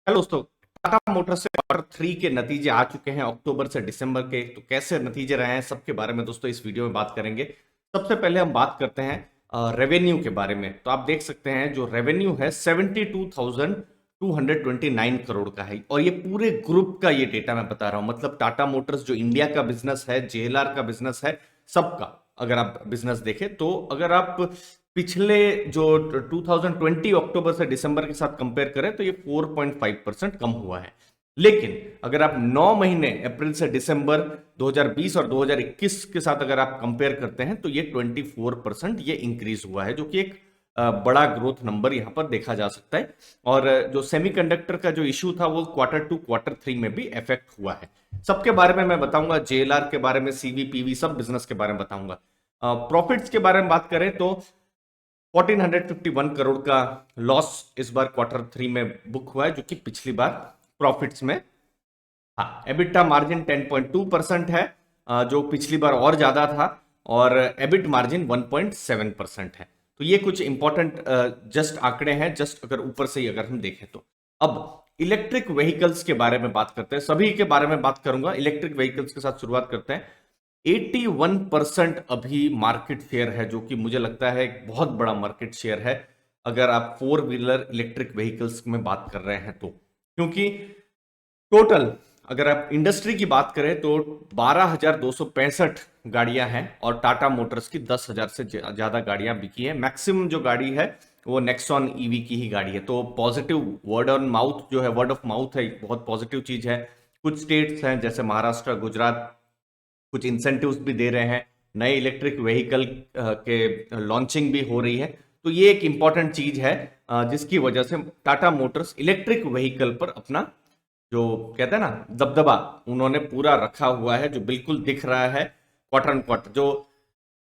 Hello दोस्तों। Tata Motors से quarter 3 के नतीजे आ चुके हैं अक्टूबर से दिसंबर के। तो कैसे नतीजे रहे हैं सबके बारे में दोस्तों इस वीडियो में बात करेंगे। सबसे पहले हम बात करते हैं रेवेन्यू के बारे में। तो आप देख सकते हैं जो रेवेन्यू है 72,229 करोड़ का है और ये पूरे ग्रुप का ये डेटा मैं बता रहा हूं। मतलब टाटा मोटर्स जो इंडिया का बिजनेस है, जेएलआर का बिजनेस है, सबका अगर आप बिजनेस देखें तो अगर आप पिछले जो 2020 अक्टूबर से दिसंबर के साथ कंपेयर करें तो ये 4.5% कम हुआ है। लेकिन अगर आप 9 महीने अप्रैल से दिसंबर 2020 और 2021 के साथ अगर आप कंपेयर करते हैं तो ये 24% ये इंक्रीज हुआ है, जो कि एक बड़ा ग्रोथ नंबर यहां पर देखा जा सकता है। और जो सेमीकंडक्टर का जो इशू था वो क्वार्टर 2 क्वार्टर 3 में भी इफेक्ट हुआ है। सबके बारे में मैं बताऊंगा, जेएलआर के बारे में, सीवी पीवी सब बिजनेस के बारे में बताऊंगा। प्रॉफिट्स के बारे में बात करें तो 1451 करोड़ का लॉस इस बार क्वार्टर 3 में बुक हुआ है, जो कि पिछली बार प्रॉफिट्स में। हाँ, एबिटा मार्जिन 10.2% है, जो पिछली बार और ज्यादा था। और एबिट मार्जिन 1.7% है। तो ये कुछ इंपॉर्टेंट जस्ट आंकड़े हैं, जस्ट अगर ऊपर से ही अगर हम देखें तो। अब इलेक्ट्रिक व्हीकल्स के बारे में बात करते हैं, सभी के बारे में बात करूंगा। इलेक्ट्रिक व्हीकल्स के साथ शुरुआत करते हैं। 81% अभी मार्केट शेयर है, जो कि मुझे लगता है एक बहुत बड़ा मार्केट शेयर है अगर आप 4 व्हीलर इलेक्ट्रिक व्हीकल्स में बात कर रहे हैं तो। क्योंकि टोटल अगर आप इंडस्ट्री की बात करें तो 12,265 गाड़ियां हैं और टाटा मोटर्स की 10,000 से ज्यादा गाड़ियां बिकी है। मैक्सिमम जो गाड़ी है वो नेक्सॉन ईवी की ही गाड़ी है। तो पॉजिटिव वर्ड ऑन माउथ जो है, वर्ड ऑफ माउथ है, एक बहुत पॉजिटिव चीज है। कुछ स्टेट्स हैं जैसे महाराष्ट्र, गुजरात, कुछ इंसेंटिव्स भी दे रहे हैं। नए इलेक्ट्रिक व्हीकल के लॉन्चिंग भी हो रही है। तो ये एक इंपॉर्टेंट चीज है जिसकी वजह से टाटा मोटर्स इलेक्ट्रिक व्हीकल पर अपना जो कहते हैं ना दबदबा उन्होंने पूरा रखा हुआ है, जो बिल्कुल दिख रहा है क्वार्टर ऑन क्वार्टर। जो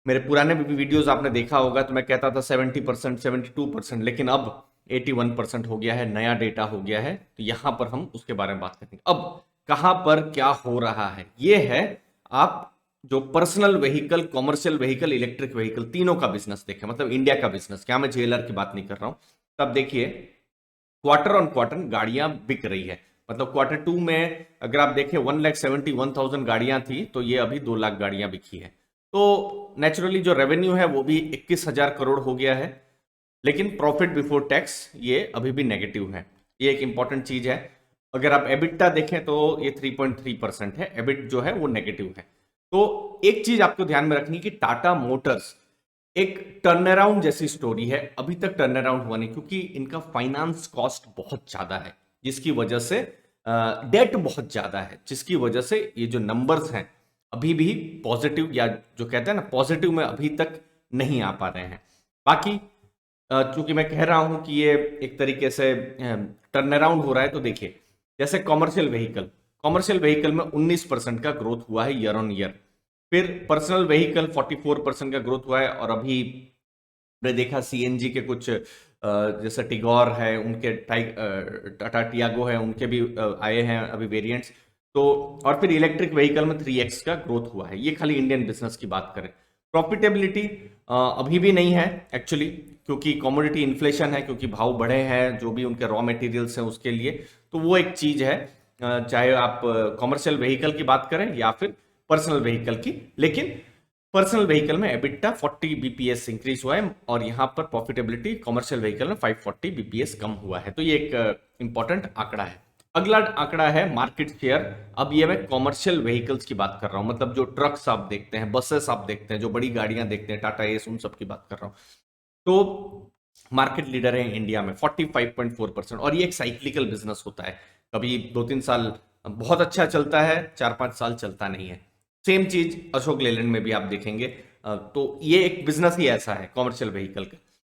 मेरे पुराने भी वीडियोस आपने देखा होगा तो मैं कहता था 70%, 72%, लेकिन अब 81% हो गया है, नया डेटा हो गया है। तो यहां पर हम उसके बारे में बात करेंगे। अब कहां पर क्या हो रहा है ये है, आप जो personal vehicle, commercial vehicle, electric vehicle तीनों का बिजनेस देखें, मतलब इंडिया का बिजनेस, क्या मैं जेएलआर की बात नहीं कर रहा हूं। तब देखिए क्वार्टर ऑन क्वार्टर गाड़ियां बिक रही है। मतलब क्वार्टर 2 में अगर आप देखें 1,71,000 गाड़ियां थी तो ये अभी 2 लाख गाड़ियां बिकी है। तो नेचुरली जो रेवेन्यू है वो भी 21,000 करोड़ हो गया है। लेकिन प्रॉफिट बिफोर टैक्स ये अभी भी नेगेटिव है। ये एक इंपॉर्टेंट चीज है। अगर आप एबिटा देखें तो ये 3.3% है, एबिट जो है वो नेगेटिव है। तो एक चीज आपको ध्यान में रखनी कि टाटा मोटर्स एक टर्न अराउंड जैसी स्टोरी है, अभी तक टर्न अराउंड हुआ नहीं, क्योंकि इनका फाइनेंस कॉस्ट बहुत ज्यादा है, जिसकी वजह से डेट बहुत ज्यादा है, जिसकी वजह से ये जो नंबर्स हैं अभी भी पॉजिटिव, या जो कहते हैं ना पॉजिटिव में अभी तक नहीं आ पा रहे हैं। बाकी चूंकि मैं कह रहा हूं कि ये एक तरीके से टर्न अराउंड हो रहा है, तो देखिए जैसे कॉमर्शियल व्हीकल में 19% का ग्रोथ हुआ है ईयर ऑन ईयर। फिर पर्सनल व्हीकल 44% का ग्रोथ हुआ है। और अभी हमने देखा सीएनजी के कुछ जैसे टिगोर है, उनके टाटा टियागो है, उनके भी आए हैं अभी वेरिएंट्स। तो और फिर इलेक्ट्रिक व्हीकल में 3x का ग्रोथ हुआ है। ये खाली इंडियन बिजनेस की बात करें। प्रॉफिटेबिलिटी अभी भी नहीं है एक्चुअली, क्योंकि कमोडिटी इन्फ्लेशन है, क्योंकि भाव बढ़े हैं जो भी उनके रॉ मटेरियल्स हैं उसके लिए। तो वो एक चीज है, चाहे आप कॉमर्शियल व्हीकल की बात करें या फिर पर्सनल व्हीकल की। लेकिन पर्सनल व्हीकल में एबिटा 40 बीपीएस इंक्रीज हुआ है और यहां पर प्रॉफिटेबिलिटी कमर्शियल व्हीकल में 540 बीपीएस कम हुआ है। तो ये एक इंपॉर्टेंट आंकड़ा है। अगला आंकड़ा है मार्केट शेयर। अब ये मैं कॉमर्शियल व्हीकल्स की बात कर रहा हूं, मतलब जो ट्रक्स आप देखते हैं, बसेस आप देखते हैं, जो बड़ी गाड़ियां देखते हैं, टाटा एस, उन सब की बात कर रहा हूं। तो मार्केट लीडर है इंडिया में 45.4%। और ये एक साइक्लिकल बिजनेस होता है, कभी 2-3 साल बहुत अच्छा चलता है, 4-5 साल चलता नहीं है। सेम चीज अशोक लेलैंड में भी आप देखेंगे। तो ये एक बिजनेस ही ऐसा है कॉमर्शियल व्हीकल का।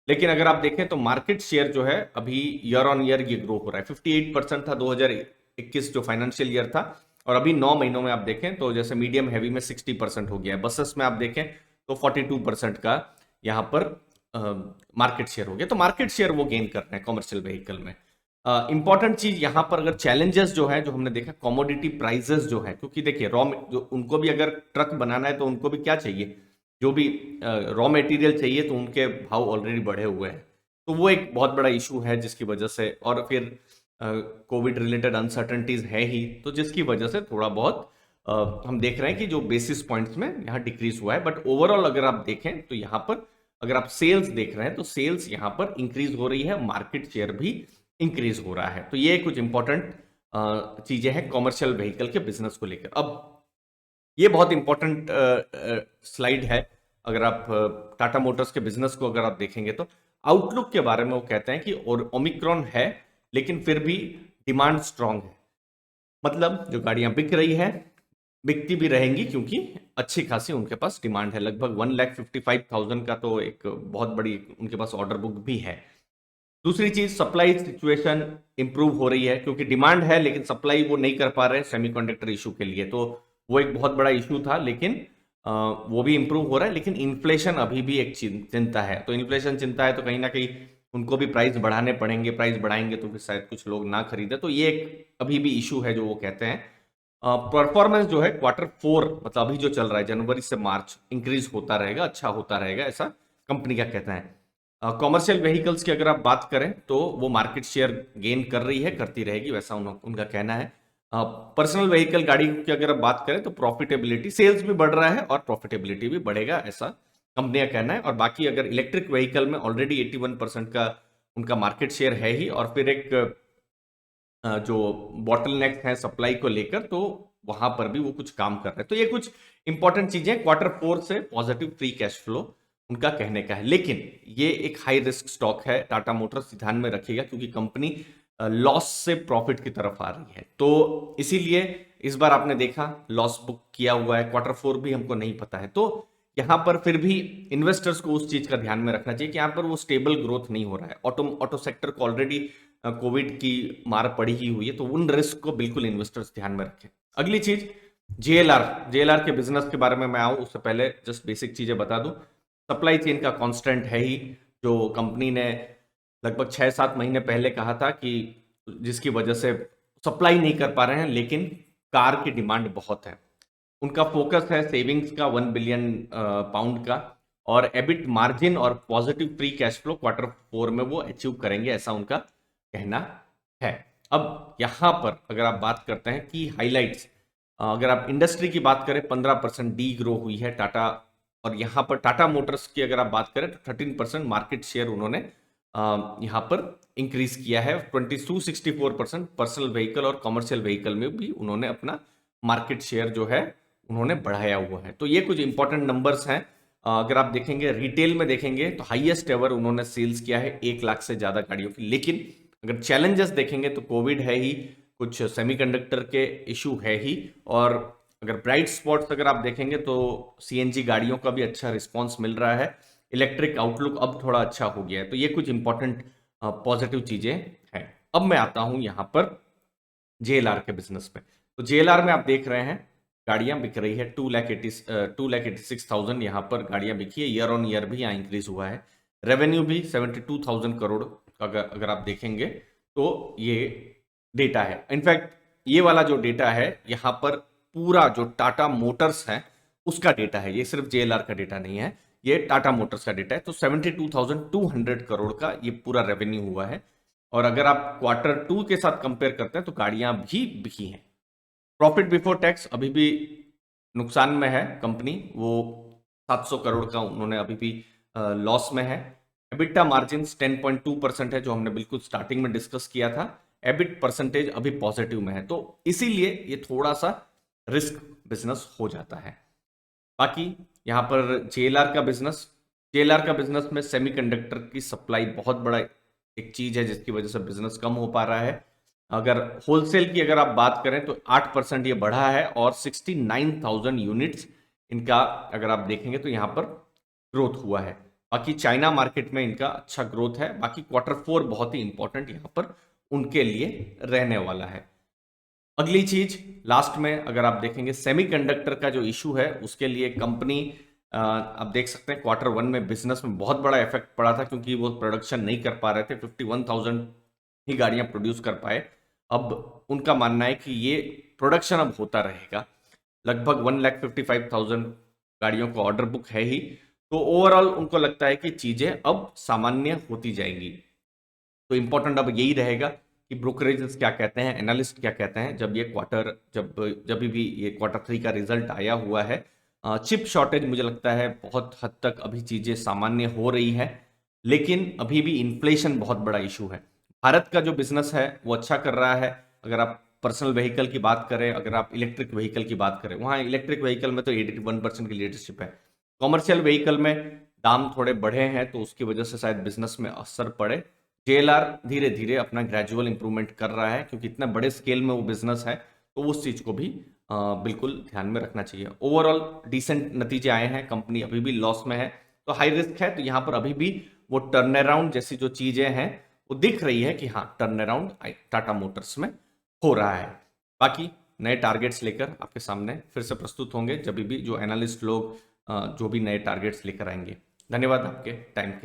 लेकिन अगर आप देखें तो मार्केट शेयर जो है अभी ईयर ऑन ईयर ये ग्रो हो रहा है। 58% था 2021 जो फाइनेंशियल ईयर था, और अभी 9 महीनों में आप देखें तो जैसे मीडियम हैवी में 60% हो गया है। बसेस में आप देखें तो 42% का यहाँ पर मार्केट शेयर हो गया। तो मार्केट शेयर वो गेन कर रहे हैं कॉमर्शियल व्हीकल में। इंपॉर्टेंट चीज यहां पर अगर चैलेंजेस जो है, जो हमने देखा कमोडिटी प्राइसेस जो है, क्योंकि देखिए जो उनको भी अगर ट्रक बनाना है तो उनको भी क्या चाहिए, जो भी रॉ मटेरियल चाहिए, तो उनके भाव ऑलरेडी बढ़े हुए हैं। तो वो एक बहुत बड़ा इशू है जिसकी वजह से। और फिर कोविड रिलेटेड अनसर्टनिटीज है ही, तो जिसकी वजह से थोड़ा बहुत हम देख रहे हैं कि जो बेसिस पॉइंट्स में यहाँ डिक्रीज हुआ है। बट ओवरऑल अगर आप देखें तो यहाँ पर अगर आप सेल्स देख रहे हैं तो सेल्स यहाँ पर इंक्रीज हो रही है, मार्केट शेयर भी इंक्रीज हो रहा है। तो ये कुछ इंपॉर्टेंट चीजें हैं कॉमर्शियल व्हीकल के बिजनेस को लेकर। अब ये बहुत इंपॉर्टेंट स्लाइड है। अगर आप टाटा मोटर्स के बिजनेस को अगर आप देखेंगे तो आउटलुक के बारे में वो कहते हैं कि और ओमिक्रॉन है लेकिन फिर भी डिमांड स्ट्रांग है। मतलब जो गाड़ियां बिक रही है बिकती भी रहेंगी क्योंकि अच्छी खासी उनके पास डिमांड है। लगभग 1,55,000 का तो एक बहुत बड़ी उनके पास ऑर्डर बुक भी है। दूसरी चीज, सप्लाई सिचुएशन इंप्रूव हो रही है क्योंकि डिमांड है लेकिन सप्लाई वो नहीं कर पा रहे सेमीकंडक्टर इशू के लिए। तो वो एक बहुत बड़ा इशू था, लेकिन वो भी इंप्रूव हो रहा है। लेकिन इन्फ्लेशन अभी भी एक चिंता है। तो इन्फ्लेशन चिंता है तो कहीं ना कहीं उनको भी प्राइस बढ़ाने पड़ेंगे। प्राइस बढ़ाएंगे तो फिर शायद कुछ लोग ना खरीदे। तो ये एक अभी भी इशू है जो वो कहते हैं। परफॉर्मेंस जो है Q4 मतलब अभी जो चल रहा है जनवरी से मार्च इंक्रीज होता रहेगा, अच्छा होता रहेगा, ऐसा कंपनी का कहना है। कॉमर्शियल व्हीकल्स की अगर आप बात करें तो वो मार्केट शेयर गेन कर रही है, करती रहेगी, वैसा उनका कहना है। पर्सनल व्हीकल गाड़ी की अगर आप बात करें तो प्रॉफिटेबिलिटी, सेल्स भी बढ़ रहा है और प्रॉफिटेबिलिटी भी बढ़ेगा, ऐसा कंपनी का कहना है। और बाकी अगर इलेक्ट्रिक व्हीकल में ऑलरेडी 81% का उनका मार्केट शेयर है ही, और फिर एक जो बॉटल नेक है सप्लाई को लेकर, तो वहां पर भी वो कुछ काम कर रहे हैं। तो ये कुछ इंपॉर्टेंट चीजें Q4 से पॉजिटिव फ्री कैश फ्लो उनका कहने का है। लेकिन ये एक हाई रिस्क स्टॉक है, टाटा मोटर्स ध्यान में रखिएगा क्योंकि कंपनी लॉस से प्रॉफिट की तरफ आ रही है। तो इसीलिए इस बार आपने देखा लॉस बुक किया हुआ है। Q4 भी हमको नहीं पता है। तो यहां पर फिर भी इन्वेस्टर्स को उस चीज का ध्यान में रखना चाहिए कि यहां पर वो स्टेबल ग्रोथ नहीं हो रहा है। ऑटो सेक्टर को ऑलरेडी कोविड की मार पड़ी ही हुई है, तो उन रिस्क को बिल्कुल इन्वेस्टर्स ध्यान में रखें। अगली चीज जेएलआर के बिजनेस के बारे में मैं आऊं उससे पहले जस्ट बेसिक चीजें बता दूं। सप्लाई चेन का कांस्टेंट है ही, जो कंपनी ने लगभग 6-7 महीने पहले कहा था कि जिसकी वजह से सप्लाई नहीं कर पा रहे हैं, लेकिन कार की डिमांड बहुत है। उनका फोकस है सेविंग्स का 1 बिलियन पाउंड का, और एबिट मार्जिन और positive free cash flow Q4 में वो अचीव करेंगे, ऐसा उनका कहना है। अब यहां पर अगर आप बात करते हैं कि हाइलाइट्स, अगर आप इंडस्ट्री की बात करें 15% डी ग्रो हुई है टाटा, और यहां पर टाटा मोटर्स की अगर आप बात करें तो 13% मार्केट शेयर उन्होंने यहां पर इंक्रीज किया है। 2264% पर्सनल व्हीकल और कमर्शियल व्हीकल में भी उन्होंने अपना मार्केट शेयर जो है उन्होंने बढ़ाया हुआ है। तो ये कुछ इंपॉर्टेंट नंबर्स हैं। अगर आप देखेंगे रिटेल में देखेंगे तो हाईएस्ट एवर उन्होंने सेल्स किया है 1 लाख से ज्यादा गाड़ियों की। लेकिन अगर चैलेंजेस देखेंगे तो कोविड है ही, कुछ सेमीकंडक्टर के इशू है ही, और अगर ब्राइट स्पॉट्स अगर आप देखेंगे तो सीएनजी गाड़ियों का भी अच्छा रिस्पॉन्स मिल रहा है। इलेक्ट्रिक आउटलुक अब थोड़ा अच्छा हो गया है। तो ये कुछ इंपॉर्टेंट पॉजिटिव चीजें हैं। अब मैं आता हूं यहां पर जेएलआर के बिजनेस में। तो जेएलआर में आप देख रहे हैं गाड़ियां बिक रही है 2,86,000 यहाँ पर गाड़ियां बिकी है। ईयर ऑन ईयर भी यहाँ इंक्रीज हुआ है। रेवेन्यू भी 72,000 करोड़ अगर आप देखेंगे तो ये डेटा है। इनफैक्ट ये वाला जो डेटा है यहाँ पर पूरा जो टाटा मोटर्स है उसका डेटा है, ये सिर्फ जेएलआर का डेटा नहीं है, ये टाटा मोटर्स का डेटा है। तो 72,200 करोड़ का ये पूरा रेवेन्यू हुआ है। और अगर आप Q2 के साथ कंपेयर करते हैं तो गाड़ियां भी बिकी हैं। प्रॉफिट बिफोर टैक्स अभी भी नुकसान में है कंपनी, वो 700 करोड़ का उन्होंने अभी भी लॉस में है। एबिटा मार्जिन 10.2% है, जो हमने बिल्कुल स्टार्टिंग में डिस्कस किया था। एबिट परसेंटेज अभी पॉजिटिव में है, तो इसीलिए ये थोड़ा सा रिस्क बिजनेस हो जाता है। बाकी यहाँ पर जेएलआर का बिजनेस में सेमीकंडक्टर की सप्लाई बहुत बड़ा एक चीज है जिसकी वजह से बिजनेस कम हो पा रहा है। अगर होलसेल की अगर आप बात करें तो 8% ये बढ़ा है, और 69,000 यूनिट्स इनका अगर आप देखेंगे तो यहाँ पर ग्रोथ हुआ है। बाकी चाइना मार्केट में इनका अच्छा ग्रोथ है। बाकी Q4 बहुत ही इंपॉर्टेंट यहाँ पर उनके लिए रहने वाला है। अगली चीज लास्ट में अगर आप देखेंगे सेमीकंडक्टर का जो इशू है उसके लिए कंपनी, आप देख सकते हैं Q1 में बिजनेस में बहुत बड़ा इफेक्ट पड़ा था क्योंकि वो प्रोडक्शन नहीं कर पा रहे थे। 51,000 ही गाड़ियां प्रोड्यूस कर पाए। अब उनका मानना है कि ये प्रोडक्शन अब होता रहेगा। लगभग 1,55,000 गाड़ियों का ऑर्डर बुक है ही। तो ओवरऑल उनको लगता है कि चीजें अब सामान्य होती जाएंगी। तो इंपॉर्टेंट अब यही रहेगा कि ब्रोकरेजेस क्या कहते हैं, एनालिस्ट क्या कहते हैं, जब भी ये Q3 का रिजल्ट आया हुआ है। चिप शॉर्टेज मुझे लगता है बहुत हद तक अभी चीजें सामान्य हो रही है, लेकिन अभी भी इन्फ्लेशन बहुत बड़ा इशू है। भारत का जो बिजनेस है वो अच्छा कर रहा है। अगर आप पर्सनल व्हीकल की बात करें, अगर आप इलेक्ट्रिक व्हीकल की बात करें, वहाँ इलेक्ट्रिक व्हीकल में तो 81% की लीडरशिप है। कॉमर्शियल व्हीकल में दाम थोड़े बढ़े हैं तो उसकी वजह से शायद बिजनेस में असर पड़े। जेएलआर धीरे धीरे अपना ग्रेजुअल इंप्रूवमेंट कर रहा है, क्योंकि इतना बड़े स्केल में वो बिजनेस है, तो उस चीज को भी बिल्कुल ध्यान में रखना चाहिए। ओवरऑल डिसेंट नतीजे आए हैं, कंपनी अभी भी लॉस में है, तो हाई रिस्क है। तो यहाँ पर अभी भी वो टर्न अराउंड जैसी जो चीजें हैं वो दिख रही है कि हाँ, टर्न अराउंड टाटा मोटर्स में हो रहा है। बाकी नए टारगेट्स लेकर आपके सामने फिर से प्रस्तुत होंगे, जब भी जो एनालिस्ट लोग जो भी नए टारगेट्स लेकर आएंगे। धन्यवाद आपके टाइम के लिए।